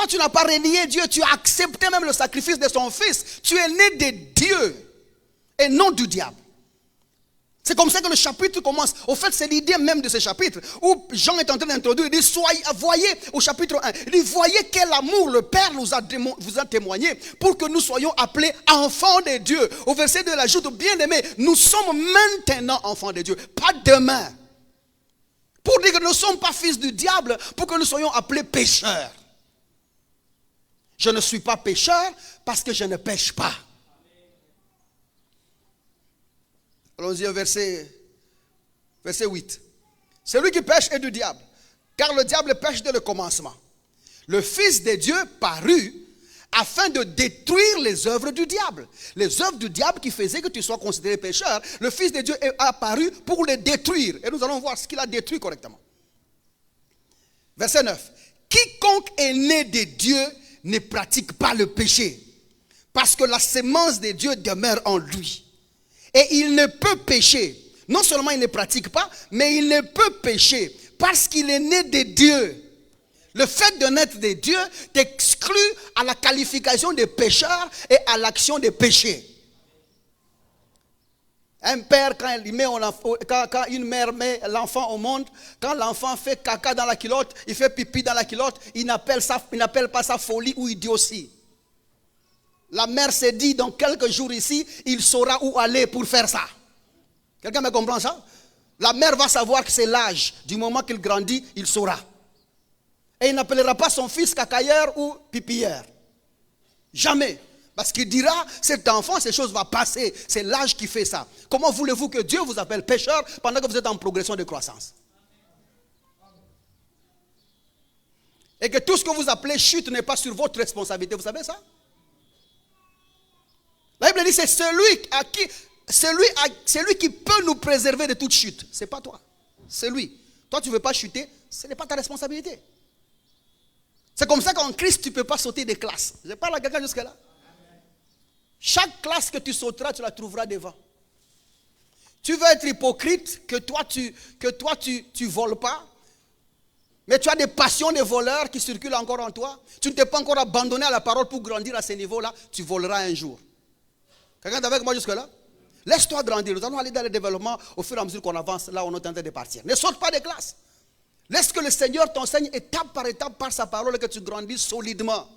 tu n'as pas renié Dieu, tu as accepté même le sacrifice de son fils. Tu es né de Dieu et non du diable. C'est comme ça que le chapitre commence. Au fait, c'est l'idée même de ce chapitre où Jean est en train d'introduire. Il dit, voyez au chapitre 1, il dit, voyez quel amour le Père vous a témoigné pour que nous soyons appelés enfants de Dieu. Au verset 2, il ajoute, bien aimés, nous sommes maintenant enfants de Dieu, pas demain. Pour dire que nous ne sommes pas fils du diable, pour que nous soyons appelés pécheurs. Je ne suis pas pécheur parce que je ne pêche pas. Allons-y au verset 8. Celui qui pêche est du diable, car le diable pêche dès le commencement. Le Fils de Dieu parut afin de détruire les œuvres du diable. Les œuvres du diable qui faisaient que tu sois considéré pécheur, le Fils de Dieu est apparu pour les détruire. Et nous allons voir ce qu'il a détruit correctement. Verset 9. Quiconque est né de Dieu ne pratique pas le péché, parce que la sémence de Dieu demeure en lui. Et il ne peut pécher. Non seulement il ne pratique pas, mais il ne peut pécher parce qu'il est né de Dieu. Le fait de naître de Dieu t'exclut à la qualification de pécheur et à l'action de péché. Un père, quand une mère met l'enfant au monde, quand l'enfant fait caca dans la culotte, il fait pipi dans la culotte, il n'appelle pas ça folie ou idiotie. La mère s'est dit, dans quelques jours ici, il saura où aller pour faire ça. Quelqu'un me comprend ça? La mère va savoir que c'est l'âge. Du moment qu'il grandit, il saura. Et il n'appellera pas son fils cacailleur ou pipilleur. Jamais. Parce qu'il dira, cet enfant, ces choses vont passer. C'est l'âge qui fait ça. Comment voulez-vous que Dieu vous appelle pécheur pendant que vous êtes en progression de croissance? Et que tout ce que vous appelez chute n'est pas sur votre responsabilité. Vous savez ça? La Bible dit c'est celui qui peut nous préserver de toute chute. Ce n'est pas toi. C'est lui. Toi, tu ne veux pas chuter, ce n'est pas ta responsabilité. C'est comme ça qu'en Christ, tu ne peux pas sauter des classes. Je parle à quelqu'un jusque-là. Chaque classe que tu sauteras, tu la trouveras devant. Tu veux être hypocrite, que toi, tu voles pas. Mais tu as des passions de voleurs qui circulent encore en toi. Tu ne t'es pas encore abandonné à la parole pour grandir à ce niveau-là. Tu voleras un jour. Quelqu'un est avec moi jusque-là? Laisse-toi grandir. Nous allons aller dans le développement au fur et à mesure qu'on avance là où on est en train de partir. Ne saute pas des classes. Laisse que le Seigneur t'enseigne étape par sa parole et que tu grandisses solidement.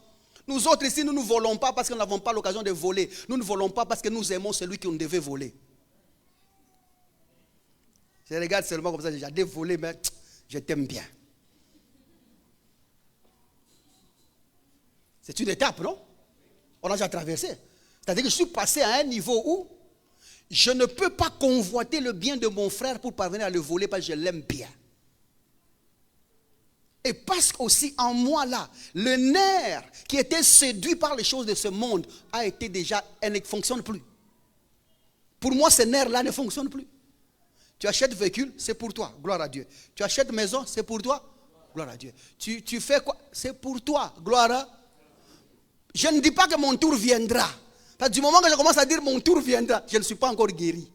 Nous autres ici, nous ne volons pas parce que nous n'avons pas l'occasion de voler. Nous ne volons pas parce que nous aimons celui qui nous devait voler. Je regarde seulement comme ça, j'ai déjà volé, mais je t'aime bien. C'est une étape, non? On a déjà traversé. C'est-à-dire que je suis passé à un niveau où je ne peux pas convoiter le bien de mon frère pour parvenir à le voler parce que je l'aime bien. Et parce qu'aussi en moi là, le nerf qui était séduit par les choses de ce monde a été déjà, elle ne fonctionne plus. Pour moi, ce nerf-là ne fonctionne plus. Tu achètes véhicule, c'est pour toi, gloire à Dieu. Tu achètes maison, c'est pour toi, gloire à Dieu. Tu fais quoi? C'est pour toi, gloire à Dieu. Je ne dis pas que mon tour viendra. Parce que du moment que je commence à dire mon tour viendra, je ne suis pas encore guéri.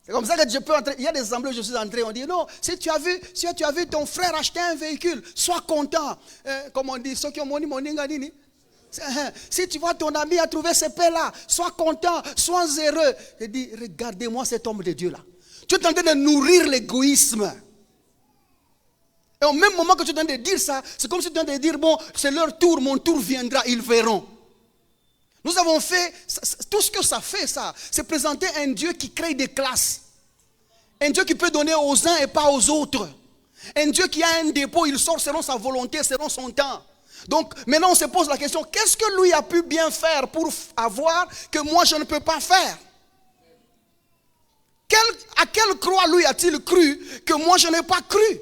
C'est comme ça que je peux entrer. Il y a des assemblées où je suis entré, on dit non, si tu as vu ton frère acheter un véhicule, sois content. Comme on dit, ceux qui ont moni. Si tu vois ton ami a trouvé ce paix-là, sois content, sois heureux. Je dis, regardez-moi cet homme de Dieu-là. Tu es en train de nourrir l'égoïsme. Et au même moment que tu es en train de dire ça, c'est comme si tu es en train de dire, bon, c'est leur tour, mon tour viendra, ils verront. Nous avons fait, tout ce que ça fait, ça, c'est présenter un Dieu qui crée des classes. Un Dieu qui peut donner aux uns et pas aux autres. Un Dieu qui a un dépôt, il sort selon sa volonté, selon son temps. Donc, maintenant on se pose la question, qu'est-ce que lui a pu bien faire pour avoir que moi je ne peux pas faire? À quelle croix lui a-t-il cru que moi je n'ai pas cru?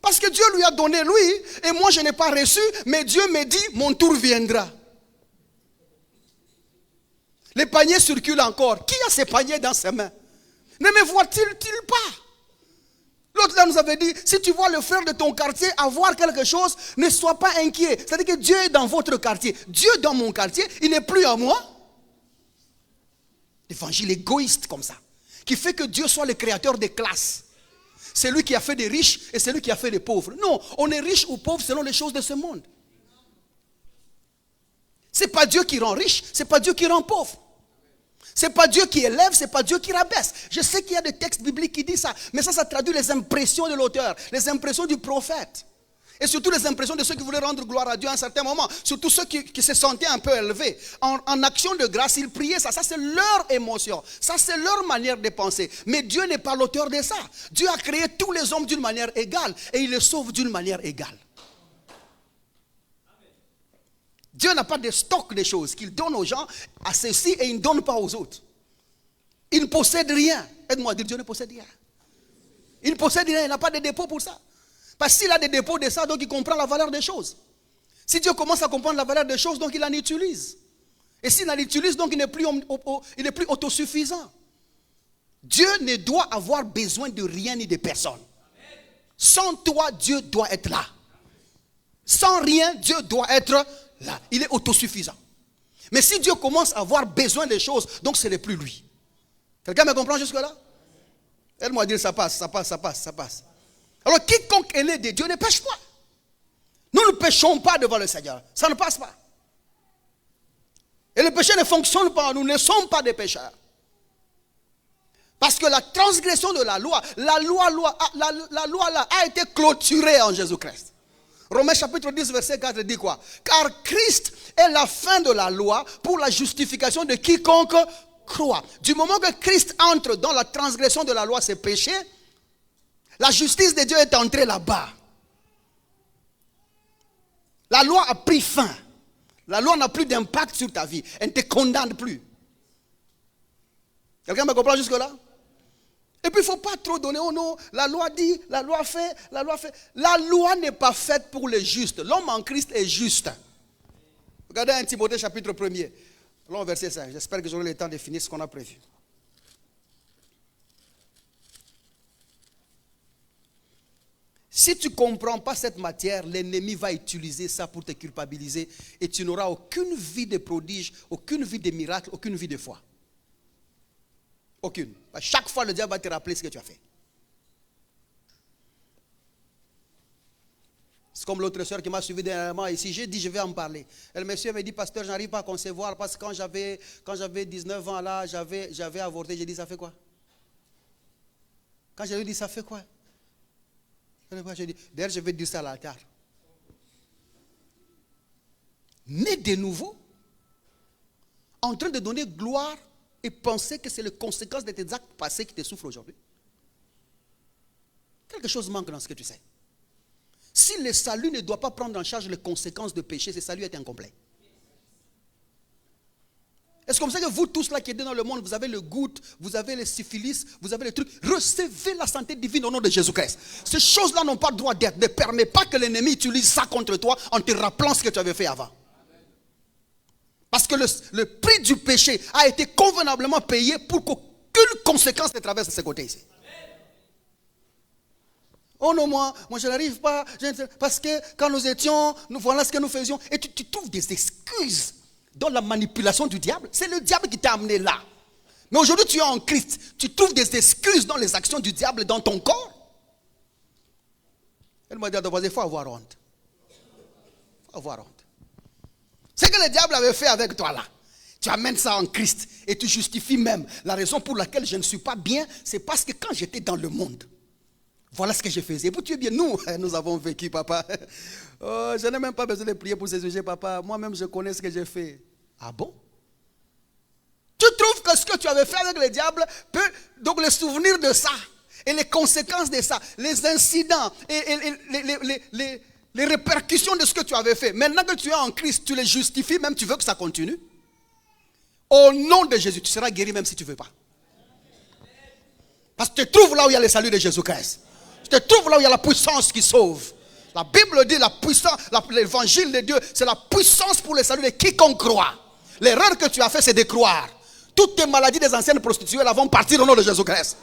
Parce que Dieu lui a donné lui et moi je n'ai pas reçu, mais Dieu me dit mon tour viendra. Les paniers circulent encore. Qui a ces paniers dans ses mains? Ne me voit-il pas? L'autre là nous avait dit, si tu vois le frère de ton quartier avoir quelque chose, ne sois pas inquiet. C'est-à-dire que Dieu est dans votre quartier. Dieu dans mon quartier, il n'est plus à moi. L'évangile égoïste comme ça, qui fait que Dieu soit le créateur des classes. C'est lui qui a fait des riches et c'est lui qui a fait des pauvres. Non, on est riche ou pauvre selon les choses de ce monde. Ce n'est pas Dieu qui rend riche, ce n'est pas Dieu qui rend pauvre. Ce n'est pas Dieu qui élève, ce n'est pas Dieu qui rabaisse. Je sais qu'il y a des textes bibliques qui disent ça, mais ça traduit les impressions de l'auteur, les impressions du prophète. Et surtout les impressions de ceux qui voulaient rendre gloire à Dieu à un certain moment. Surtout ceux qui se sentaient un peu élevés. En action de grâce, ils priaient ça. Ça, c'est leur émotion. Ça, c'est leur manière de penser. Mais Dieu n'est pas l'auteur de ça. Dieu a créé tous les hommes d'une manière égale. Et il les sauve d'une manière égale. Dieu n'a pas de stock de choses qu'il donne aux gens à ceux-ci et il ne donne pas aux autres. Il ne possède rien. Aide-moi à dire, Dieu ne possède rien. Il ne possède rien, il n'a pas de dépôt pour ça. Parce qu'il a des dépôts de ça, donc il comprend la valeur des choses. Si Dieu commence à comprendre la valeur des choses, donc il en utilise. Et s'il en utilise, donc il n'est plus autosuffisant. Dieu ne doit avoir besoin de rien ni de personne. Sans toi, Dieu doit être là. Sans rien, Dieu doit être là. Il est autosuffisant. Mais si Dieu commence à avoir besoin des choses, donc ce n'est plus lui. Quelqu'un me comprend jusque-là? Aide-moi à dire ça passe, ça passe, ça passe, ça passe. Alors quiconque est né de Dieu ne pêche pas. Nous ne péchons pas devant le Seigneur. Ça ne passe pas. Et le péché ne fonctionne pas. Nous ne sommes pas des pécheurs. Parce que la transgression de la loi là, a été clôturée en Jésus-Christ. Romains chapitre 10 verset 4 dit quoi? Car Christ est la fin de la loi pour la justification de quiconque croit. Du moment que Christ entre dans la transgression de la loi, c'est péché. La justice de Dieu est entrée là-bas. La loi a pris fin. La loi n'a plus d'impact sur ta vie. Elle ne te condamne plus. Quelqu'un me comprend jusque-là? Et puis il ne faut pas trop donner, oh non, la loi dit, la loi fait, la loi fait. La loi n'est pas faite pour les justes. L'homme en Christ est juste. Regardez 1 Timothée chapitre 1er. Allons au verset 5. J'espère que j'aurai le temps de finir ce qu'on a prévu. Si tu ne comprends pas cette matière, l'ennemi va utiliser ça pour te culpabiliser et tu n'auras aucune vie de prodige, aucune vie de miracle, aucune vie de foi. Aucune. Chaque fois, le diable va te rappeler ce que tu as fait. C'est comme l'autre soeur qui m'a suivi dernièrement ici. J'ai dit, je vais en parler. Et le monsieur me dit, pasteur, je n'arrive pas à concevoir parce que quand j'avais 19 ans, là, j'avais avorté. J'ai dit, ça fait quoi? Quand je lui ai dit, ça fait quoi? J'ai dit, d'ailleurs, je vais dire ça à l'altar. Né de nouveau, en train de donner gloire et penser que c'est les conséquences de tes actes passés qui te souffrent aujourd'hui. Quelque chose manque dans ce que tu sais. Si le salut ne doit pas prendre en charge les conséquences de péché, ce salut est incomplet. Est-ce comme ça que vous tous là qui êtes dans le monde, vous avez le goutte, vous avez le syphilis, vous avez les trucs, recevez la santé divine au nom de Jésus-Christ. Ces choses-là n'ont pas le droit d'être. Ne permets pas que l'ennemi utilise ça contre toi en te rappelant ce que tu avais fait avant. Parce que le prix du péché a été convenablement payé pour qu'aucune conséquence ne traverse de ce côté ici. Oh non, moi je n'arrive pas, parce que quand nous étions, voilà ce que nous faisions. Et tu trouves des excuses dans la manipulation du diable. C'est le diable qui t'a amené là. Mais aujourd'hui tu es en Christ. Tu trouves des excuses dans les actions du diable dans ton corps. Elle m'a dit à ton voisin, il faut avoir honte. Il faut avoir honte. Ce que le diable avait fait avec toi là, tu amènes ça en Christ et tu justifies même. La raison pour laquelle je ne suis pas bien, c'est parce que quand j'étais dans le monde, voilà ce que je faisais. Vous, tu es bien. Nous avons vécu, papa. Oh, je n'ai même pas besoin de prier pour ces sujets, papa. Moi-même, je connais ce que j'ai fait. Ah bon? Tu trouves que ce que tu avais fait avec le diable peut, donc le souvenir de ça et les conséquences de ça, les incidents et les répercussions de ce que tu avais fait. Maintenant que tu es en Christ, tu les justifies, même tu veux que ça continue. Au nom de Jésus, tu seras guéri même si tu ne veux pas. Parce que tu te trouves là où il y a le salut de Jésus-Christ. Tu te trouves là où il y a la puissance qui sauve. La Bible dit la puissance, l'évangile de Dieu, c'est la puissance pour le salut de quiconque croit. L'erreur que tu as fait, c'est de croire. Toutes tes maladies des anciennes prostituées là vont partir au nom de Jésus-Christ.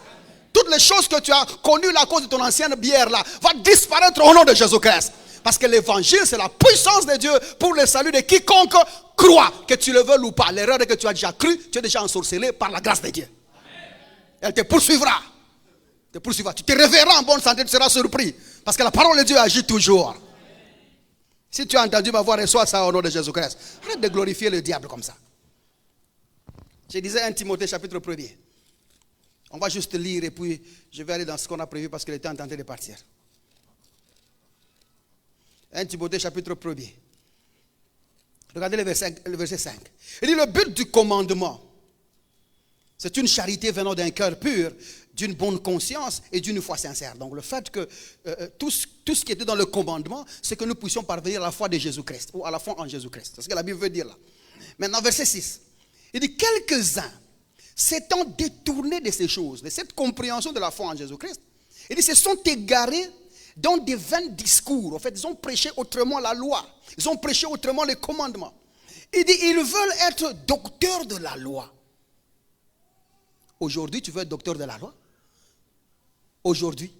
Toutes les choses que tu as connues à cause de ton ancienne bière là vont disparaître au nom de Jésus-Christ. Parce que l'évangile, c'est la puissance de Dieu pour le salut de quiconque croit, que tu le veuilles ou pas. L'erreur est que tu as déjà cru, tu es déjà ensorcelé par la grâce de Dieu. Elle te poursuivra. te poursuivra. Tu te réveilleras en bonne santé, tu seras surpris. Parce que la parole de Dieu agit toujours. Si tu as entendu ma voix, reçois ça au nom de Jésus-Christ. Arrête de glorifier le diable comme ça. Je disais 1 Timothée chapitre 1er. On va juste lire et puis je vais aller dans ce qu'on a prévu parce que le temps est tenté de partir. 1 Timothée chapitre 1er. Regardez le verset 5. Il dit le but du commandement, c'est une charité venant d'un cœur pur, d'une bonne conscience et d'une foi sincère. Donc le fait que tout ce qui était dans le commandement, c'est que nous puissions parvenir à la foi de Jésus-Christ ou à la foi en Jésus-Christ. C'est ce que la Bible veut dire là. Maintenant verset 6. Il dit quelques-uns s'étant détournés de ces choses, de cette compréhension de la foi en Jésus-Christ, il dit se sont égarés dans des vains discours. En fait, ils ont prêché autrement la loi. Ils ont prêché autrement les commandements. Il dit, ils veulent être docteurs de la loi. Aujourd'hui, tu veux être docteur de la loi? Aujourd'hui.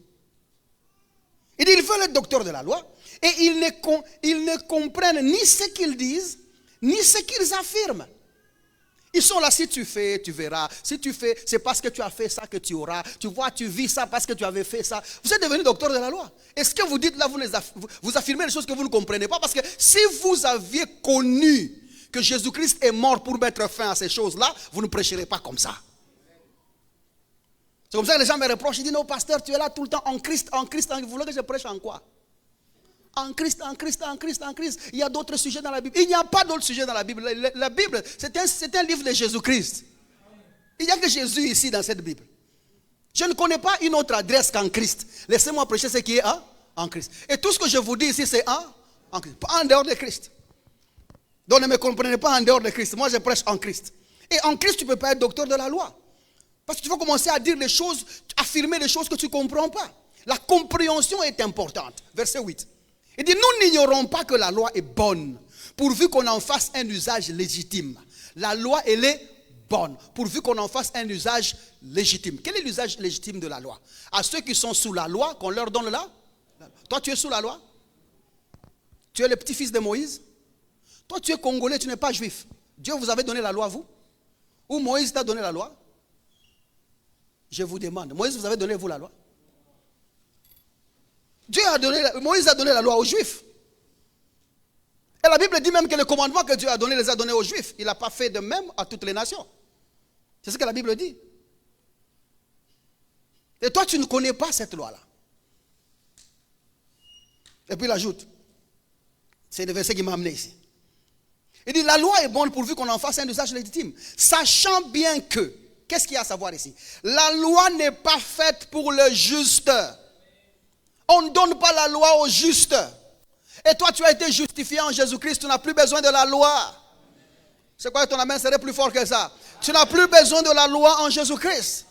Il dit, ils veulent être docteurs de la loi. Et ils ne comprennent ni ce qu'ils disent, ni ce qu'ils affirment. Ils sont là, si tu fais, tu verras. Si tu fais, c'est parce que tu as fait ça que tu auras. Tu vois, tu vis ça parce que tu avais fait ça. Vous êtes devenu docteur de la loi. Et ce que vous dites là, vous affirmez des choses que vous ne comprenez pas. Parce que si vous aviez connu que Jésus-Christ est mort pour mettre fin à ces choses-là, vous ne prêcherez pas comme ça. C'est comme ça que les gens me reprochent. Ils disent, non, pasteur, tu es là tout le temps en Christ, en Christ. Vous voulez que je prêche en quoi? En Christ, en Christ, en Christ, en Christ. Il y a d'autres sujets dans la Bible. Il n'y a pas d'autres sujets dans la Bible. La Bible, c'est un livre de Jésus-Christ. Il n'y a que Jésus ici dans cette Bible. Je ne connais pas une autre adresse qu'en Christ. Laissez-moi prêcher ce qui est en Christ. Et tout ce que je vous dis ici, c'est en Christ. Pas en dehors de Christ. Donc ne me comprenez pas en dehors de Christ. Moi, je prêche en Christ. Et en Christ, tu ne peux pas être docteur de la loi. Parce que tu vas commencer à dire des choses, affirmer des choses que tu ne comprends pas. La compréhension est importante. Verset 8. Il dit, nous n'ignorons pas que la loi est bonne, pourvu qu'on en fasse un usage légitime. La loi, elle est bonne, pourvu qu'on en fasse un usage légitime. Quel est l'usage légitime de la loi? À ceux qui sont sous la loi, qu'on leur donne la. Toi, tu es sous la loi? Tu es le petit-fils de Moïse? Toi, tu es congolais, tu n'es pas juif. Dieu vous avait donné la loi, vous? Ou Moïse t'a donné la loi? Je vous demande, Moïse vous avez donné, vous, la loi? Moïse a donné la loi aux Juifs. Et la Bible dit même que le commandement que Dieu a donné, les a donnés aux Juifs. Il n'a pas fait de même à toutes les nations. C'est ce que la Bible dit. Et toi, tu ne connais pas cette loi-là. Et puis il ajoute, c'est le verset qui m'a amené ici. Il dit, la loi est bonne pourvu qu'on en fasse un usage légitime. Sachant bien que, qu'est-ce qu'il y a à savoir ici? La loi n'est pas faite pour le juste. On ne donne pas la loi au juste. Et toi, tu as été justifié en Jésus-Christ. Tu n'as plus besoin de la loi. C'est quoi ton amen serait plus fort que ça? Tu n'as plus besoin de la loi en Jésus-Christ.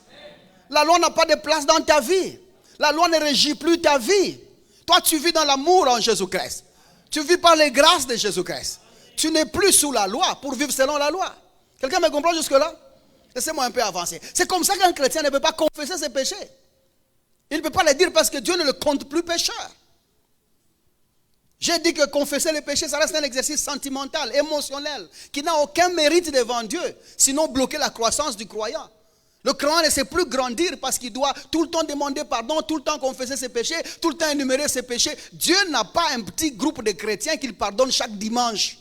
La loi n'a pas de place dans ta vie. La loi ne régit plus ta vie. Toi, tu vis dans l'amour en Jésus-Christ. Tu vis par les grâces de Jésus-Christ. Tu n'es plus sous la loi pour vivre selon la loi. Quelqu'un me comprend jusque-là? Laissez-moi un peu avancer. C'est comme ça qu'un chrétien ne peut pas confesser ses péchés. Il ne peut pas les dire parce que Dieu ne le compte plus pécheur. J'ai dit que confesser les péchés, ça reste un exercice sentimental, émotionnel, qui n'a aucun mérite devant Dieu, sinon bloquer la croissance du croyant. Le croyant ne sait plus grandir parce qu'il doit tout le temps demander pardon, tout le temps confesser ses péchés, tout le temps énumérer ses péchés. Dieu n'a pas un petit groupe de chrétiens qu'il pardonne chaque dimanche.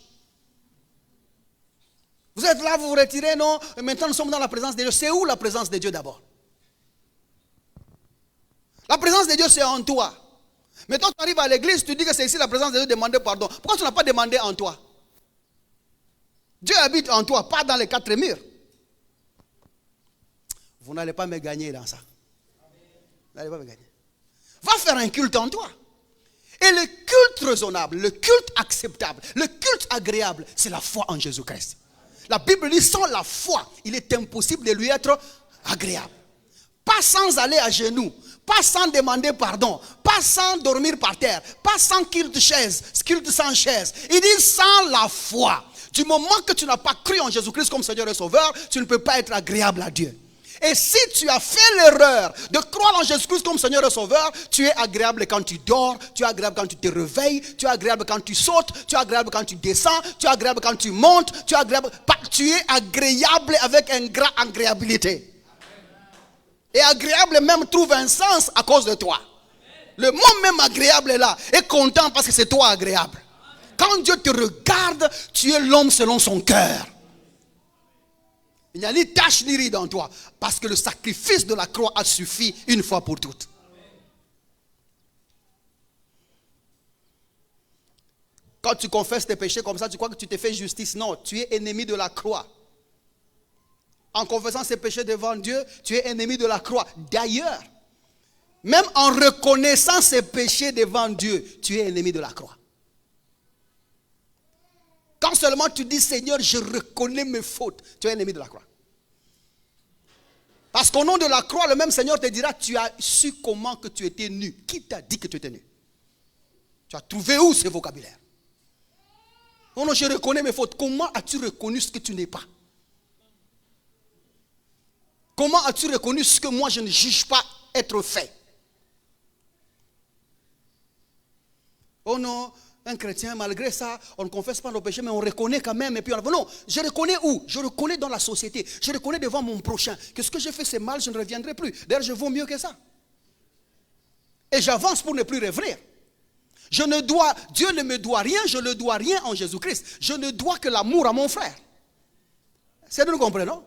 Vous êtes là, vous vous retirez, non? Maintenant nous sommes dans la présence de Dieu. C'est où la présence de Dieu d'abord? La présence de Dieu, c'est en toi. Mais quand tu arrives à l'église, tu dis que c'est ici la présence de Dieu, demander pardon. Pourquoi tu n'as pas demandé en toi? Dieu habite en toi, pas dans les quatre murs. Vous n'allez pas me gagner dans ça. Vous n'allez pas me gagner. Va faire un culte en toi. Et le culte raisonnable, le culte acceptable, le culte agréable, c'est la foi en Jésus-Christ. La Bible dit, sans la foi, il est impossible de lui être agréable. Pas sans aller à genoux, pas sans demander pardon, pas sans dormir par terre, pas sans culte sans chaise. Il dit sans la foi. Du moment que tu n'as pas cru en Jésus-Christ comme Seigneur et Sauveur, tu ne peux pas être agréable à Dieu. Et si tu as fait l'erreur de croire en Jésus-Christ comme Seigneur et Sauveur, tu es agréable quand tu dors, tu es agréable quand tu te réveilles, tu es agréable quand tu sautes, tu es agréable quand tu descends, tu es agréable quand tu montes, tu es agréable avec une grande agréabilité. Et agréable même trouve un sens à cause de toi. Le mot même agréable est là. Est content parce que c'est toi agréable. Quand Dieu te regarde, tu es l'homme selon son cœur. Il n'y a ni tache ni ride en toi. Parce que le sacrifice de la croix a suffi une fois pour toutes. Quand tu confesses tes péchés comme ça, tu crois que tu te fais justice. Non, tu es ennemi de la croix. En confessant ses péchés devant Dieu, tu es ennemi de la croix. D'ailleurs, même en reconnaissant ses péchés devant Dieu, tu es ennemi de la croix. Quand seulement tu dis, Seigneur, je reconnais mes fautes, tu es ennemi de la croix. Parce qu'au nom de la croix, le même Seigneur te dira, tu as su comment que tu étais nu. Qui t'a dit que tu étais nu? Tu as trouvé où ce vocabulaire? Oh non, je reconnais mes fautes. Comment as-tu reconnu ce que tu n'es pas? Comment as-tu reconnu ce que moi je ne juge pas être fait? Oh non, un chrétien, malgré ça, on ne confesse pas nos péchés, mais on reconnaît quand même. Et puis on dit, non, je reconnais où? Je reconnais dans la société. Je reconnais devant mon prochain que ce que j'ai fait c'est mal, je ne reviendrai plus. D'ailleurs, je vaux mieux que ça. Et j'avance pour ne plus revenir. Dieu ne me doit rien, je ne dois rien en Jésus-Christ. Je ne dois que l'amour à mon frère. C'est de nous comprendre, non?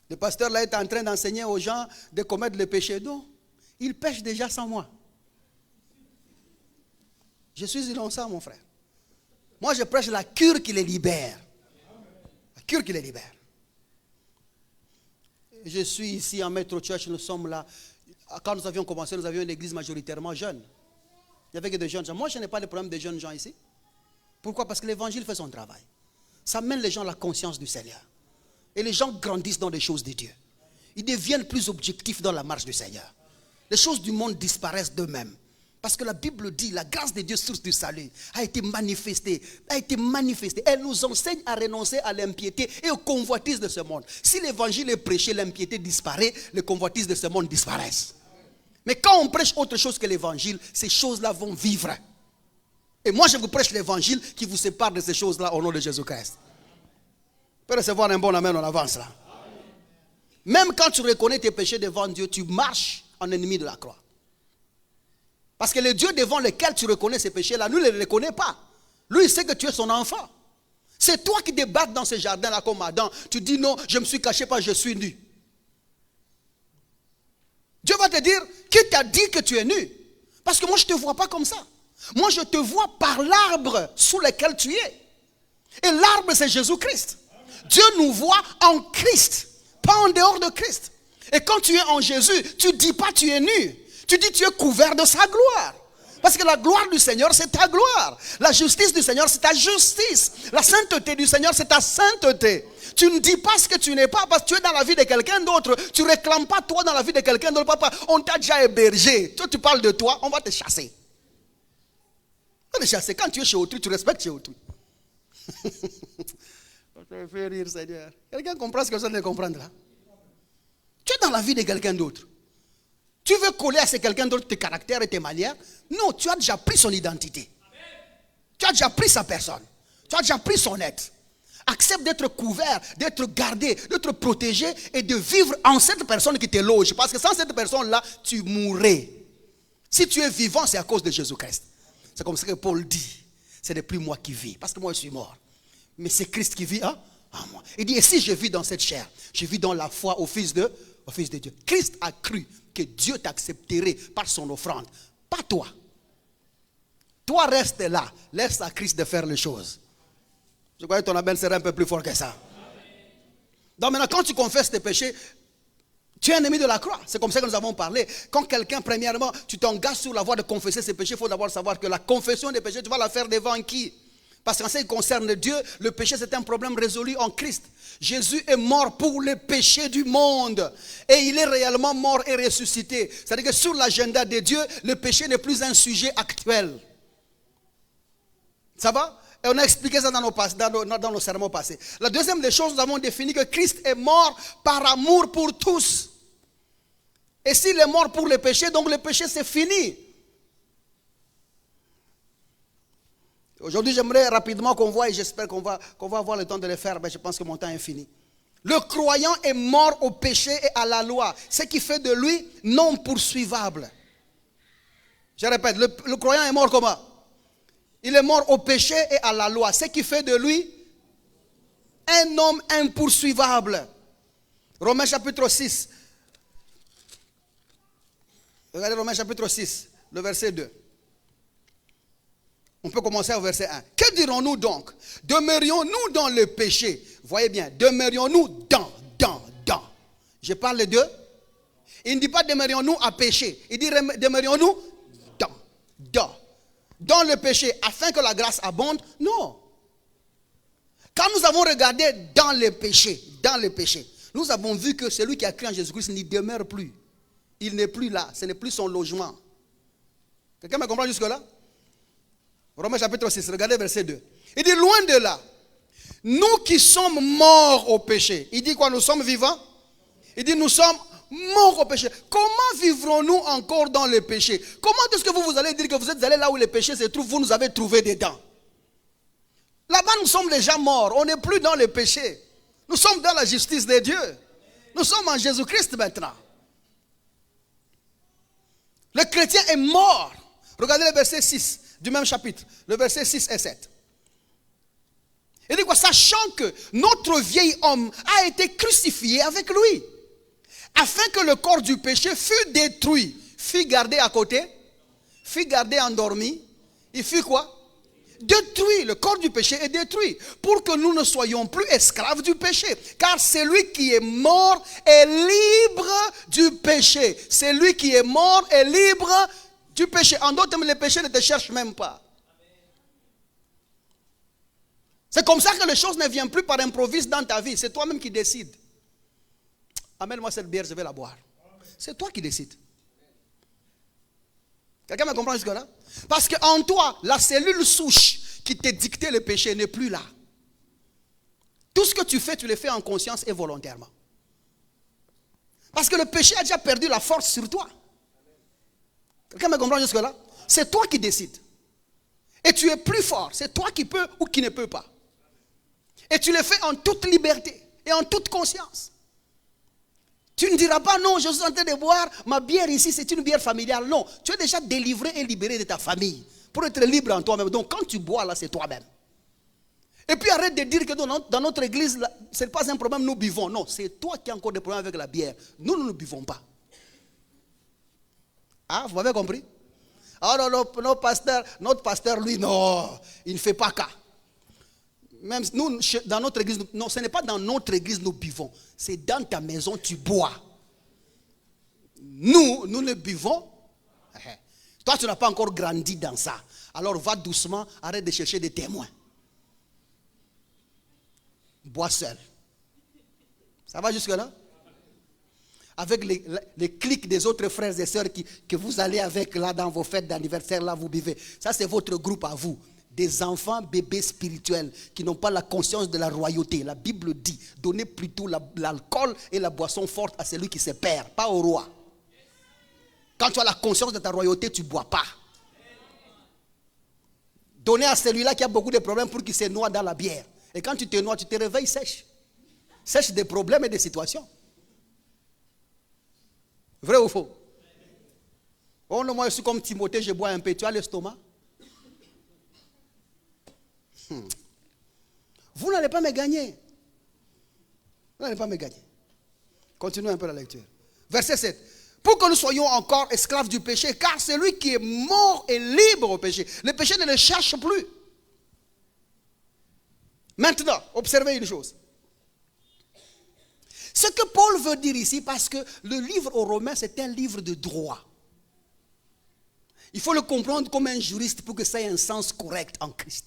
Le pasteur là est en train d'enseigner aux gens de commettre le péché. Non, ils pêchent déjà sans moi. Je suis innocent, mon frère. Moi, je prêche la cure qui les libère. La cure qui les libère. Je suis ici en Metro Church, nous sommes là. Quand nous avions commencé, nous avions une église majoritairement jeune. Il n'y avait que des jeunes gens. Moi, je n'ai pas de problème des jeunes gens ici. Pourquoi? Parce que l'évangile fait son travail. Ça mène les gens à la conscience du Seigneur. Et les gens grandissent dans les choses de Dieu. Ils deviennent plus objectifs dans la marche du Seigneur. Les choses du monde disparaissent d'eux-mêmes. Parce que la Bible dit, la grâce de Dieu, source du salut, a été manifestée. Elle nous enseigne à renoncer à l'impiété et aux convoitises de ce monde. Si l'évangile est prêché, l'impiété disparaît, les convoitises de ce monde disparaissent. Mais quand on prêche autre chose que l'évangile, ces choses-là vont vivre. Et moi, je vous prêche l'évangile qui vous sépare de ces choses-là au nom de Jésus-Christ. Vous pouvez recevoir un bon amen en avance là. Même quand tu reconnais tes péchés devant Dieu, tu marches en ennemi de la croix. Parce que le Dieu devant lequel tu reconnais ces péchés-là, lui, il ne les connaît pas. Lui, il sait que tu es son enfant. C'est toi qui débattes dans ce jardin-là comme Adam. Tu dis non, je me suis caché parce que je suis nu. Dieu va te dire, qui t'a dit que tu es nu? Parce que moi, je ne te vois pas comme ça. Moi, je te vois par l'arbre sous lequel tu es. Et l'arbre, c'est Jésus-Christ. Dieu nous voit en Christ, pas en dehors de Christ. Et quand tu es en Jésus, tu ne dis pas tu es nu. Tu dis tu es couvert de sa gloire. Parce que la gloire du Seigneur, c'est ta gloire. La justice du Seigneur, c'est ta justice. La sainteté du Seigneur, c'est ta sainteté. Tu ne dis pas ce que tu n'es pas parce que tu es dans la vie de quelqu'un d'autre. Tu ne réclames pas toi dans la vie de quelqu'un d'autre. Papa, on t'a déjà hébergé. Toi, tu parles de toi, on va te chasser. On va te chasser. Quand tu es chez autrui, tu respectes chez autrui. Ça me fait rire, Seigneur. Quelqu'un comprend ce que ça ne comprend là? Tu es dans la vie de quelqu'un d'autre. Tu veux coller à ce quelqu'un d'autre tes caractères et tes manières? Non, tu as déjà pris son identité. Tu as déjà pris sa personne. Tu as déjà pris son être. Accepte d'être couvert, d'être gardé, d'être protégé et de vivre en cette personne qui te loge. Parce que sans cette personne-là, tu mourrais. Si tu es vivant, c'est à cause de Jésus-Christ. C'est comme ça que Paul dit. Ce n'est plus moi qui vis, parce que moi je suis mort. Mais c'est Christ qui vit en moi. Il dit, et si je vis dans cette chair, je vis dans la foi au Fils de Dieu. Christ a cru que Dieu t'accepterait par son offrande. Pas toi. Toi reste là. Laisse à Christ de faire les choses. Je crois que ton amen serait un peu plus fort que ça. Donc maintenant, quand tu confesses tes péchés, tu es ennemi de la croix. C'est comme ça que nous avons parlé. Quand quelqu'un, premièrement, tu t'engages sur la voie de confesser ses péchés, il faut d'abord savoir que la confession des péchés, tu vas la faire devant qui? Parce qu'en ce qui concerne Dieu, le péché c'est un problème résolu en Christ. Jésus est mort pour le péché du monde. Et il est réellement mort et ressuscité. C'est-à-dire que sur l'agenda de Dieu, le péché n'est plus un sujet actuel. Ça va? Et on a expliqué ça dans nos sermons passés. La deuxième des choses, nous avons défini que Christ est mort par amour pour tous. Et s'il est mort pour le péché, donc le péché c'est fini. Aujourd'hui, j'aimerais rapidement qu'on voit, et j'espère qu'on va avoir le temps de le faire, mais je pense que mon temps est fini. Le croyant est mort au péché et à la loi, ce qui fait de lui non poursuivable. Je répète, le croyant est mort comment? Il est mort au péché et à la loi, ce qui fait de lui un homme impoursuivable. Romains chapitre 6. Regardez Romains chapitre 6, le verset 2. On peut commencer au verset 1. Que dirons-nous donc? Demeurions-nous dans le péché? Voyez bien, demeurions-nous dans. Je parle de deux. Il ne dit pas demeurions-nous à pécher. Il dit demeurions-nous dans le péché, afin que la grâce abonde. Non. Quand nous avons regardé dans le péché, nous avons vu que celui qui a cru en Jésus-Christ n'y demeure plus. Il n'est plus là, ce n'est plus son logement. Quelqu'un me comprend jusque-là? Romains chapitre 6, regardez verset 2. Il dit, loin de là, nous qui sommes morts au péché. Il dit quoi? Nous sommes vivants? Il dit, nous sommes morts au péché. Comment vivrons-nous encore dans le péché? Comment est-ce que vous allez dire que vous êtes allés là où le péché se trouve, vous nous avez trouvé dedans? Là-bas, nous sommes déjà morts. On n'est plus dans le péché. Nous sommes dans la justice de Dieu. Nous sommes en Jésus-Christ maintenant. Le chrétien est mort. Regardez le verset 6 du même chapitre. Le verset 6 et 7. Il dit quoi? Sachant que notre vieil homme a été crucifié avec lui, afin que le corps du péché fût détruit, fût gardé à côté, fût gardé endormi. Il fut quoi? Détruit. Le corps du péché est détruit, pour que nous ne soyons plus esclaves du péché. Car celui qui est mort est libre du péché. Celui qui est mort est libre du péché. En d'autres termes, le péché ne te cherche même pas. C'est comme ça que les choses ne viennent plus par improviste dans ta vie. C'est toi-même qui décides. Amène-moi cette bière, je vais la boire. C'est toi qui décides. Quelqu'un me comprend jusque-là? Parce qu'en toi, la cellule souche qui t'a dicté le péché n'est plus là. Tout ce que tu fais, tu le fais en conscience et volontairement. Parce que le péché a déjà perdu la force sur toi. Quelqu'un me comprend jusque-là? C'est toi qui décides. Et tu es plus fort. C'est toi qui peux ou qui ne peux pas. Et tu le fais en toute liberté et en toute conscience. Tu ne diras pas non, je suis en train de boire, ma bière ici c'est une bière familiale. Non, tu es déjà délivré et libéré de ta famille pour être libre en toi-même. Donc quand tu bois là, c'est toi-même. Et puis arrête de dire que dans notre église, ce n'est pas un problème, nous buvons. Non, c'est toi qui as encore des problèmes avec la bière. Nous ne buvons pas. Ah, vous m'avez compris? Ah non, notre pasteur, lui, non, il ne fait pas cas. Même nous, dans notre église, non, ce n'est pas dans notre église nous buvons. C'est dans ta maison tu bois. Nous ne buvons. Toi, tu n'as pas encore grandi dans ça. Alors va doucement, arrête de chercher des témoins. Bois seul. Ça va jusque-là? Avec les clics des autres frères et sœurs que vous allez avec là dans vos fêtes d'anniversaire, là vous buvez. Ça c'est votre groupe à vous. Des enfants bébés spirituels qui n'ont pas la conscience de la royauté. La Bible dit, donnez plutôt l'alcool et la boisson forte à celui qui se perd, pas au roi. Quand tu as la conscience de ta royauté, tu ne bois pas. Donnez à celui-là qui a beaucoup de problèmes pour qu'il se noie dans la bière. Et quand tu te noies, tu te réveilles sèche. Sèche des problèmes et des situations. Vrai ou faux? Oh non, moi je suis comme Timothée, je bois un peu. Tu as l'estomac? Vous n'allez pas me gagner. Vous n'allez pas me gagner. Continuons un peu la lecture. Verset 7. Pour que nous soyons encore esclaves du péché, car celui qui est mort est libre au péché. Le péché ne le cherche plus. Maintenant, observez une chose. Ce que Paul veut dire ici, parce que le livre aux Romains, c'est un livre de droit. Il faut le comprendre comme un juriste pour que ça ait un sens correct en Christ.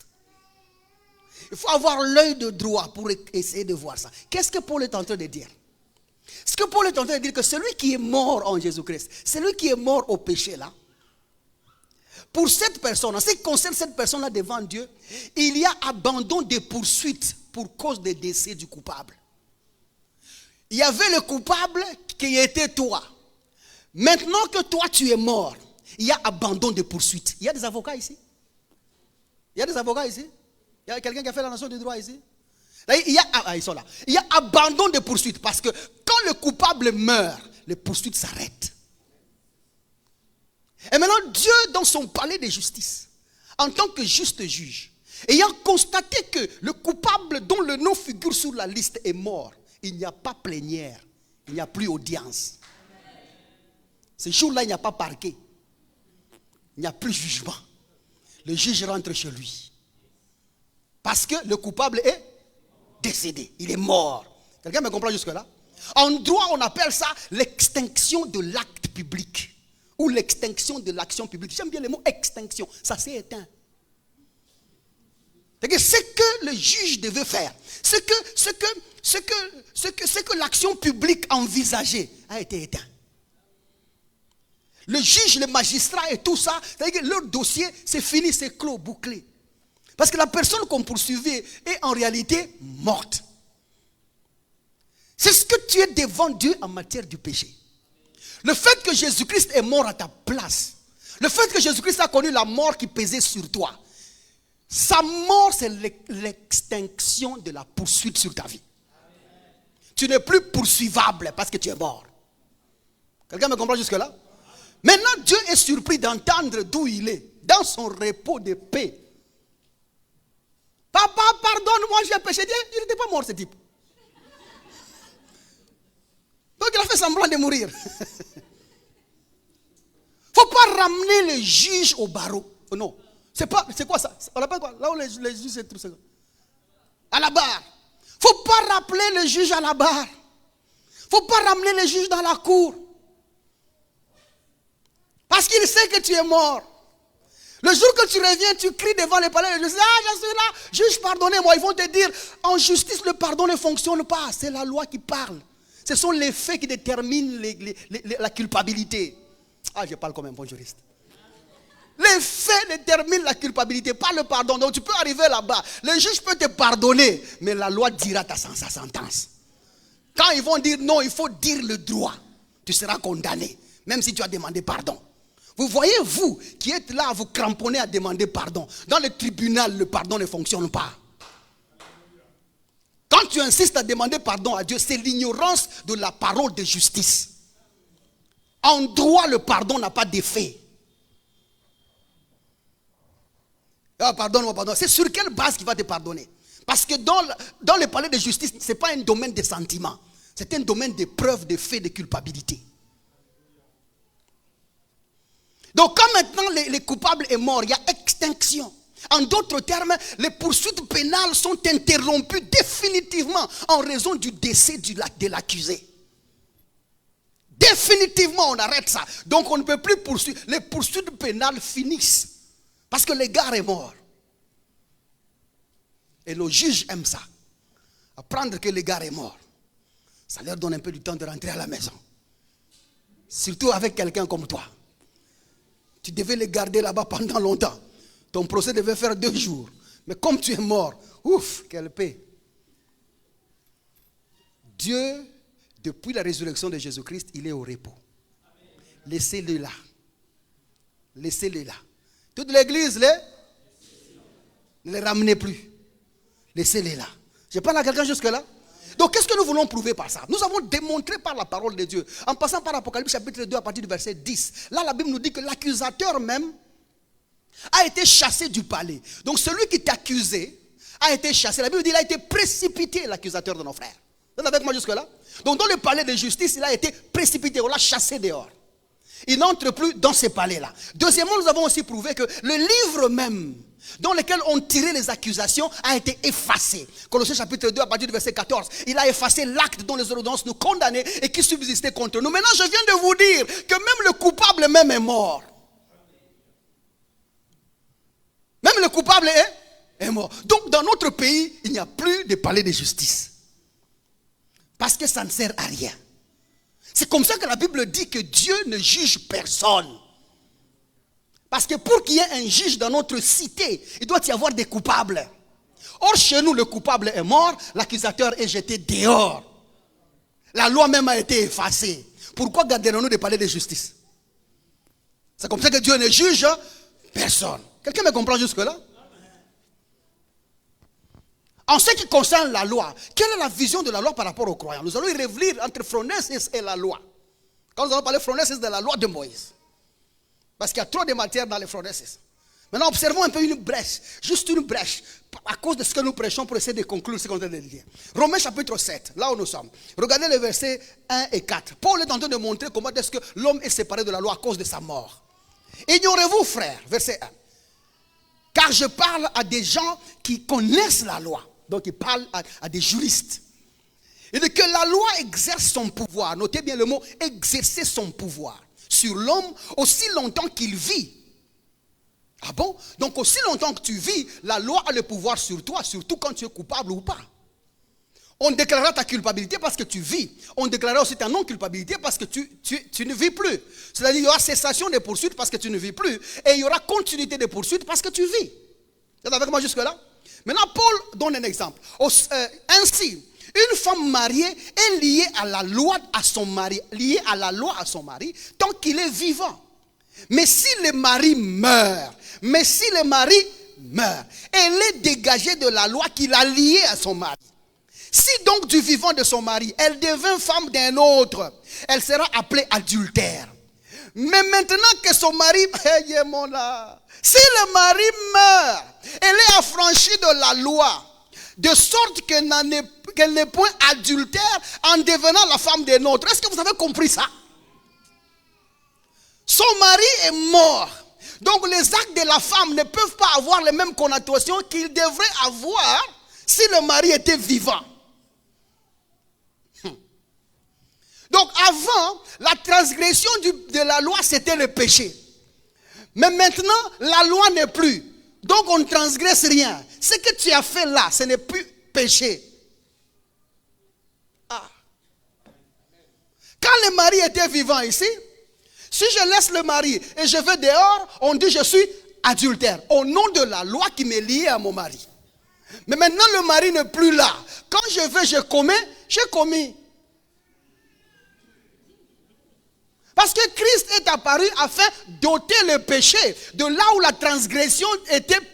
Il faut avoir l'œil de droit pour essayer de voir ça. Qu'est-ce que Paul est en train de dire? Ce que Paul est en train de dire, que celui qui est mort en Jésus-Christ, celui qui est mort au péché là, pour cette personne, en ce qui concerne cette personne-là devant Dieu, il y a abandon de poursuite pour cause des décès du coupable. Il y avait le coupable qui était toi. Maintenant que toi tu es mort, il y a abandon de poursuite. Il y a des avocats ici? Il y a des avocats ici? Il y a quelqu'un qui a fait la nation du droit ici? Ils sont là. Il y a abandon de poursuite. Parce que quand le coupable meurt, les poursuites s'arrêtent. Et maintenant, Dieu, dans son palais de justice, en tant que juste juge, ayant constaté que le coupable dont le nom figure sur la liste est mort, il n'y a pas plénière, il n'y a plus audience. Ce jour-là, il n'y a pas parquet. Il n'y a plus jugement. Le juge rentre chez lui. Parce que le coupable est décédé. Il est mort. Quelqu'un me comprend jusque-là? En droit, on appelle ça l'extinction de l'acte public. Ou l'extinction de l'action publique. J'aime bien le mot extinction. Ça s'est éteint. C'est-à-dire ce que le juge devait faire, ce que l'action publique envisageait a été éteint. Le juge, le magistrat et tout ça, c'est-à-dire que leur dossier, c'est fini, c'est clos, bouclé. Parce que la personne qu'on poursuivait est en réalité morte. C'est ce que tu es devant Dieu en matière du péché. Le fait que Jésus-Christ est mort à ta place, le fait que Jésus-Christ a connu la mort qui pesait sur toi, sa mort, c'est l'extinction de la poursuite sur ta vie. Tu n'es plus poursuivable parce que tu es mort. Quelqu'un me comprend jusque-là? Maintenant, Dieu est surpris d'entendre d'où il est, dans son repos de paix. Papa, pardonne-moi, j'ai péché. Il n'était pas mort, ce type. Donc il a fait semblant de mourir. Il ne faut pas ramener le juge au barreau. Non. C'est quoi ça? On l'appelle quoi? Là où les juges c'est tout ça. À la barre. Il ne faut pas rappeler le juge à la barre. Il ne faut pas ramener le juge dans la cour. Parce qu'il sait que tu es mort. Le jour que tu reviens, tu cries devant le palais. Je dis, je suis là, juge, pardonnez-moi. Ils vont te dire, en justice, le pardon ne fonctionne pas. C'est la loi qui parle. Ce sont les faits qui déterminent la culpabilité. Ah, je parle comme un bon juriste. Les faits déterminent la culpabilité, pas le pardon. Donc tu peux arriver là-bas. Le juge peut te pardonner, mais la loi dira sa sentence. Quand ils vont dire non, il faut dire le droit. Tu seras condamné, même si tu as demandé pardon. Vous voyez, vous qui êtes là à vous cramponner à demander pardon. Dans le tribunal, le pardon ne fonctionne pas. Quand tu insistes à demander pardon à Dieu, c'est l'ignorance de la parole de justice. En droit, le pardon n'a pas d'effet. Ah, pardonne-moi, pardonne. C'est sur quelle base qu'il va te pardonner? Parce que dans le palais de justice, ce n'est pas un domaine de sentiments. C'est un domaine de preuves, de faits, de culpabilité. Donc quand maintenant les coupables est mort, il y a extinction. En d'autres termes, les poursuites pénales sont interrompues définitivement en raison du décès de l'accusé. Définitivement, on arrête ça. Donc on ne peut plus poursuivre. Les poursuites pénales finissent. Parce que le gars est mort. Et le juge aime ça. Apprendre que le gars est mort. Ça leur donne un peu du temps de rentrer à la maison. Surtout avec quelqu'un comme toi. Tu devais les garder là-bas pendant longtemps. Ton procès devait faire 2 jours. Mais comme tu es mort, ouf, quelle paix. Dieu, depuis la résurrection de Jésus-Christ, il est au repos. Laissez-le là. Laissez-le là. Toute l'église, ne les ramenez plus. Laissez-les là. Je parle à quelqu'un jusque-là. Donc, qu'est-ce que nous voulons prouver par ça? Nous avons démontré par la parole de Dieu, en passant par Apocalypse chapitre 2 à partir du verset 10. Là, la Bible nous dit que l'accusateur même a été chassé du palais. Donc, celui qui t'accusait a été chassé. La Bible dit qu'il a été précipité, l'accusateur de nos frères. Vous êtes avec moi jusque-là? Donc, dans le palais de justice, il a été précipité. On l'a chassé dehors. Il n'entre plus dans ces palais-là. Deuxièmement, nous avons aussi prouvé que le livre même dans lequel on tirait les accusations a été effacé. Colossiens chapitre 2 à partir du verset 14. Il a effacé l'acte dont les ordonnances nous condamnaient et qui subsistait contre nous. Maintenant, je viens de vous dire que même le coupable même est mort. Même le coupable est mort. Donc, dans notre pays, il n'y a plus de palais de justice. Parce que ça ne sert à rien. C'est comme ça que la Bible dit que Dieu ne juge personne. Parce que pour qu'il y ait un juge dans notre cité, il doit y avoir des coupables. Or, chez nous, le coupable est mort, l'accusateur est jeté dehors. La loi même a été effacée. Pourquoi garderons-nous des palais de justice? C'est comme ça que Dieu ne juge personne. Quelqu'un me comprend jusque-là? En ce qui concerne la loi, quelle est la vision de la loi par rapport aux croyants? Nous allons y revenir entre phronesis et la loi. Quand nous allons parler phronesis de la loi de Moïse. Parce qu'il y a trop de matière dans les phronesis. Maintenant, observons un peu une brèche, juste une brèche, à cause de ce que nous prêchons pour essayer de conclure ce qu'on est en train de dire. Romains chapitre 7, là où nous sommes. Regardez les versets 1 et 4. Paul est en train de montrer comment est-ce que l'homme est séparé de la loi à cause de sa mort. Ignorez-vous, frères, verset 1. Car je parle à des gens qui connaissent la loi. Donc il parle à des juristes. Il dit que la loi exerce son pouvoir. Notez bien le mot exercer son pouvoir sur l'homme aussi longtemps qu'il vit. Ah bon? Donc aussi longtemps que tu vis, la loi a le pouvoir sur toi, surtout quand tu es coupable ou pas. On déclarera ta culpabilité parce que tu vis. On déclarera aussi ta non-culpabilité parce que tu ne vis plus. C'est-à-dire qu'il y aura cessation des poursuites parce que tu ne vis plus. Et il y aura continuité des poursuites parce que tu vis. Vous êtes avec moi jusque-là? Maintenant, Paul donne un exemple. Ainsi, une femme mariée est liée à la loi à son mari, tant qu'il est vivant. Mais si le mari meurt, elle est dégagée de la loi qui l'a liée à son mari. Si donc du vivant de son mari, elle devint femme d'un autre, elle sera appelée adultère. Mais maintenant que son mari, si le mari meurt, elle est affranchie de la loi, de sorte qu'elle n'est point adultère en devenant la femme d'un autre. Est-ce que vous avez compris ça? Son mari est mort. Donc les actes de la femme ne peuvent pas avoir les mêmes connotations qu'ils devraient avoir si le mari était vivant. Donc avant, la transgression de la loi, c'était le péché. Mais maintenant, la loi n'est plus. Donc on ne transgresse rien. Ce que tu as fait là, ce n'est plus péché. Ah. Quand le mari était vivant ici, si je laisse le mari et je vais dehors, on dit je suis adultère. Au nom de la loi qui m'est liée à mon mari. Mais maintenant le mari n'est plus là. Quand je vais, je commets, j'ai commis. Parce que Christ est apparu afin d'ôter le péché. De là où la transgression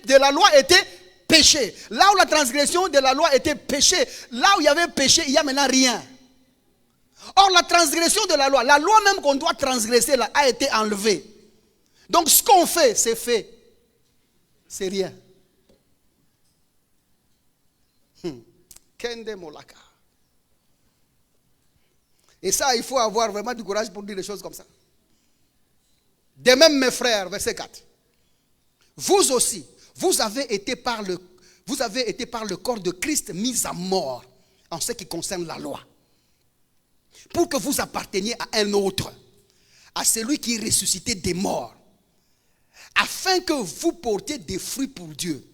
de la loi était péché. Là où la transgression de la loi était péché. Là où il y avait péché, il n'y a maintenant rien. Or la transgression de la loi même qu'on doit transgresser là, a été enlevée. Donc ce qu'on fait, c'est fait. C'est rien. Kende Molaka. Et ça, il faut avoir vraiment du courage pour dire des choses comme ça. De même, mes frères, verset 4. Vous aussi, vous avez été par le corps de Christ mis à mort en ce qui concerne la loi. Pour que vous apparteniez à un autre, à celui qui est ressuscité des morts, afin que vous portiez des fruits pour Dieu.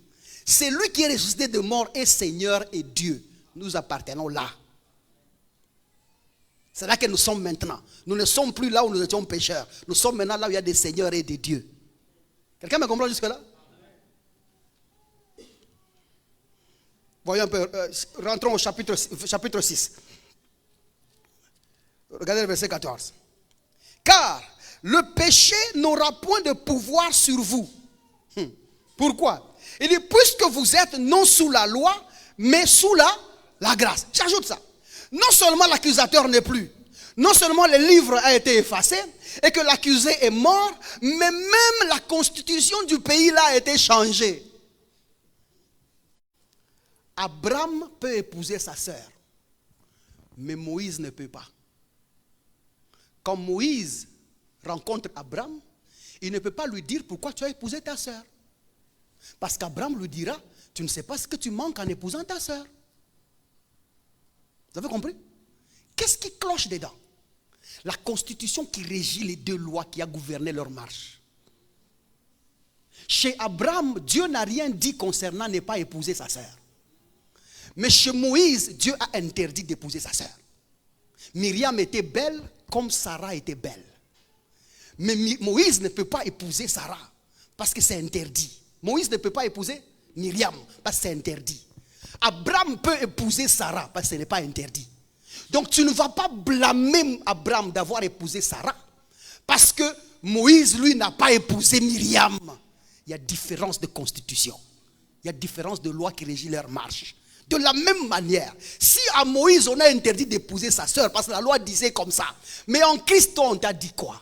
Celui qui est ressuscité des morts est Seigneur et Dieu. Nous appartenons là. C'est là que nous sommes maintenant. Nous ne sommes plus là où nous étions pécheurs. Nous sommes maintenant là où il y a des seigneurs et des dieux. Quelqu'un me comprend jusque-là? Voyons un peu. Rentrons au chapitre 6. Regardez le verset 14. Car le péché n'aura point de pouvoir sur vous. Pourquoi? Il dit, puisque vous êtes non sous la loi, mais sous la grâce. J'ajoute ça. Non seulement l'accusateur n'est plus, non seulement le livre a été effacé et que l'accusé est mort, mais même la constitution du pays là a été changée. Abraham peut épouser sa sœur, mais Moïse ne peut pas. Quand Moïse rencontre Abraham, il ne peut pas lui dire pourquoi tu as épousé ta sœur. Parce qu'Abraham lui dira, tu ne sais pas ce que tu manques en épousant ta sœur. Vous avez compris? Qu'est-ce qui cloche dedans? La constitution qui régit les deux lois qui a gouverné leur marche. Chez Abraham, Dieu n'a rien dit concernant ne pas épouser sa sœur. Mais chez Moïse, Dieu a interdit d'épouser sa sœur. Myriam était belle comme Sarah était belle. Mais Moïse ne peut pas épouser Sarah parce que c'est interdit. Moïse ne peut pas épouser Myriam parce que c'est interdit. Abraham peut épouser Sarah parce que ce n'est pas interdit. Donc tu ne vas pas blâmer Abraham d'avoir épousé Sarah parce que Moïse, lui, n'a pas épousé Myriam. Il y a différence de constitution. Il y a différence de loi qui régit leur marche. De la même manière, si à Moïse on a interdit d'épouser sa sœur parce que la loi disait comme ça, mais en Christ on t'a dit quoi?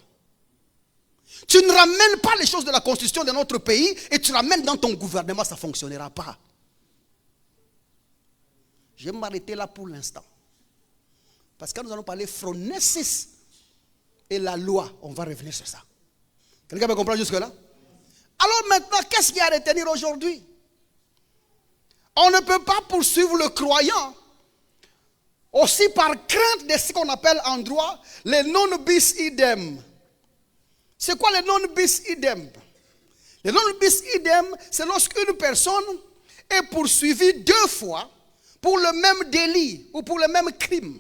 Tu ne ramènes pas les choses de la constitution de notre pays et tu ramènes dans ton gouvernement, ça ne fonctionnera pas. Je vais m'arrêter là pour l'instant. Parce que nous allons parler phronesis et la loi. On va revenir sur ça. Quelqu'un me comprend jusque-là? Alors maintenant, qu'est-ce qu'il y a à retenir aujourd'hui? On ne peut pas poursuivre le croyant aussi par crainte de ce qu'on appelle en droit les non bis idem. C'est quoi les non bis idem? Les non bis idem, c'est lorsqu'une personne est poursuivie 2 fois pour le même délit ou pour le même crime.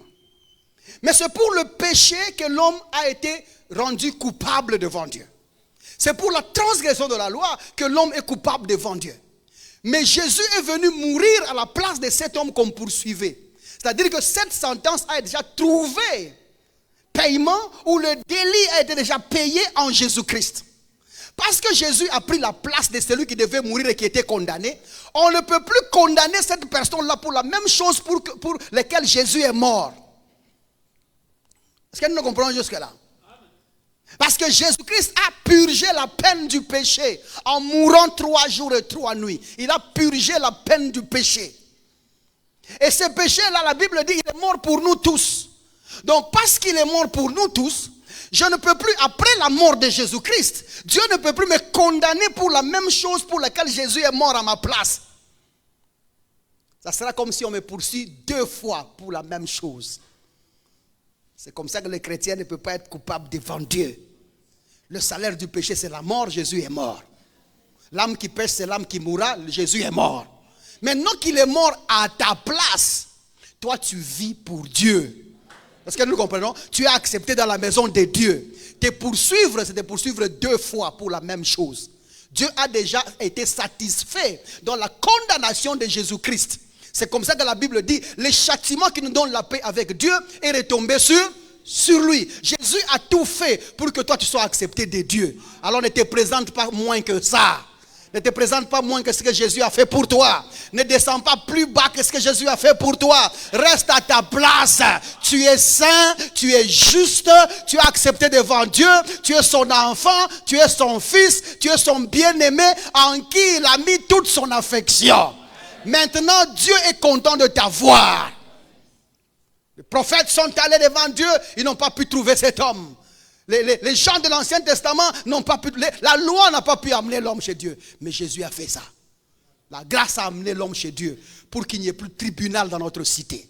Mais c'est pour le péché que l'homme a été rendu coupable devant Dieu. C'est pour la transgression de la loi que l'homme est coupable devant Dieu. Mais Jésus est venu mourir à la place de cet homme qu'on poursuivait. C'est-à-dire que cette sentence a déjà trouvé paiement où le délit a été déjà payé en Jésus-Christ. Parce que Jésus a pris la place de celui qui devait mourir et qui était condamné, on ne peut plus condamner cette personne-là pour la même chose pour laquelle Jésus est mort. Est-ce que nous comprenons jusque-là? Parce que Jésus-Christ a purgé la peine du péché en mourant 3 jours et 3 nuits. Il a purgé la peine du péché. Et ce péché-là, la Bible dit, il est mort pour nous tous. Donc parce qu'il est mort pour nous tous, je ne peux plus, après la mort de Jésus-Christ, Dieu ne peut plus me condamner pour la même chose pour laquelle Jésus est mort à ma place. Ça sera comme si on me poursuit 2 fois pour la même chose. C'est comme ça que le chrétien ne peut pas être coupable devant Dieu. Le salaire du péché, c'est la mort, Jésus est mort. L'âme qui pêche, c'est l'âme qui mourra, Jésus est mort. Maintenant qu'il est mort à ta place, toi tu vis pour Dieu. Est-ce que nous comprenons? Tu es accepté dans la maison de Dieu. Te poursuivre, c'est te poursuivre 2 fois pour la même chose. Dieu a déjà été satisfait dans la condamnation de Jésus-Christ. C'est comme ça que la Bible dit, le châtiment qui nous donne la paix avec Dieu est retombé sur lui. Jésus a tout fait pour que toi tu sois accepté de Dieu. Alors ne te présente pas moins que ça. Ne te présente pas moins que ce que Jésus a fait pour toi. Ne descends pas plus bas que ce que Jésus a fait pour toi. Reste à ta place. Tu es saint, tu es juste, tu es accepté devant Dieu, tu es son enfant, tu es son fils, tu es son bien-aimé en qui il a mis toute son affection. Maintenant, Dieu est content de t'avoir. Les prophètes sont allés devant Dieu, ils n'ont pas pu trouver cet homme. Les gens de l'Ancien Testament n'ont pas pu, la loi n'a pas pu amener l'homme chez Dieu. Mais Jésus a fait ça. La grâce a amené l'homme chez Dieu pour qu'il n'y ait plus de tribunal dans notre cité.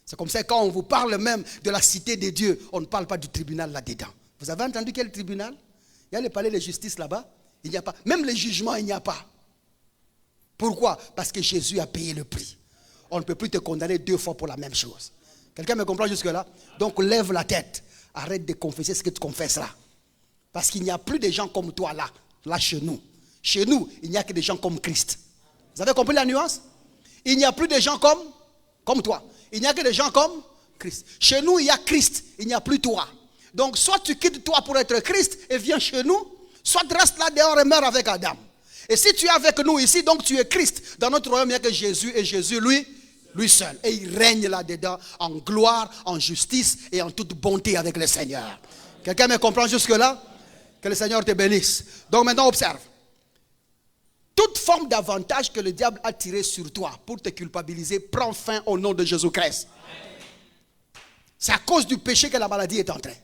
C'est comme ça que quand on vous parle même de la cité de Dieu, on ne parle pas du tribunal là-dedans. Vous avez entendu quel tribunal? Il y a le palais de justice là-bas. Il n'y a pas. Même les jugements, il n'y a pas. Pourquoi? Parce que Jésus a payé le prix. On ne peut plus te condamner 2 fois pour la même chose. Quelqu'un me comprend jusque-là? Donc lève la tête. Arrête de confesser ce que tu confesses là. Parce qu'il n'y a plus de gens comme toi là chez nous. Chez nous, il n'y a que des gens comme Christ. Vous avez compris la nuance? Il n'y a plus de gens comme toi. Il n'y a que des gens comme Christ. Chez nous, il y a Christ. Il n'y a plus toi. Donc soit tu quittes toi pour être Christ et viens chez nous, soit tu restes là dehors et meurs avec Adam. Et si tu es avec nous ici, donc tu es Christ. Dans notre royaume, il n'y a que Jésus et Jésus, lui seul. Et il règne là-dedans en gloire, en justice et en toute bonté avec le Seigneur. Quelqu'un me comprend jusque-là? Que le Seigneur te bénisse. Donc maintenant, observe. Toute forme d'avantage que le diable a tiré sur toi pour te culpabiliser prend fin au nom de Jésus-Christ. C'est à cause du péché que la maladie est entrée.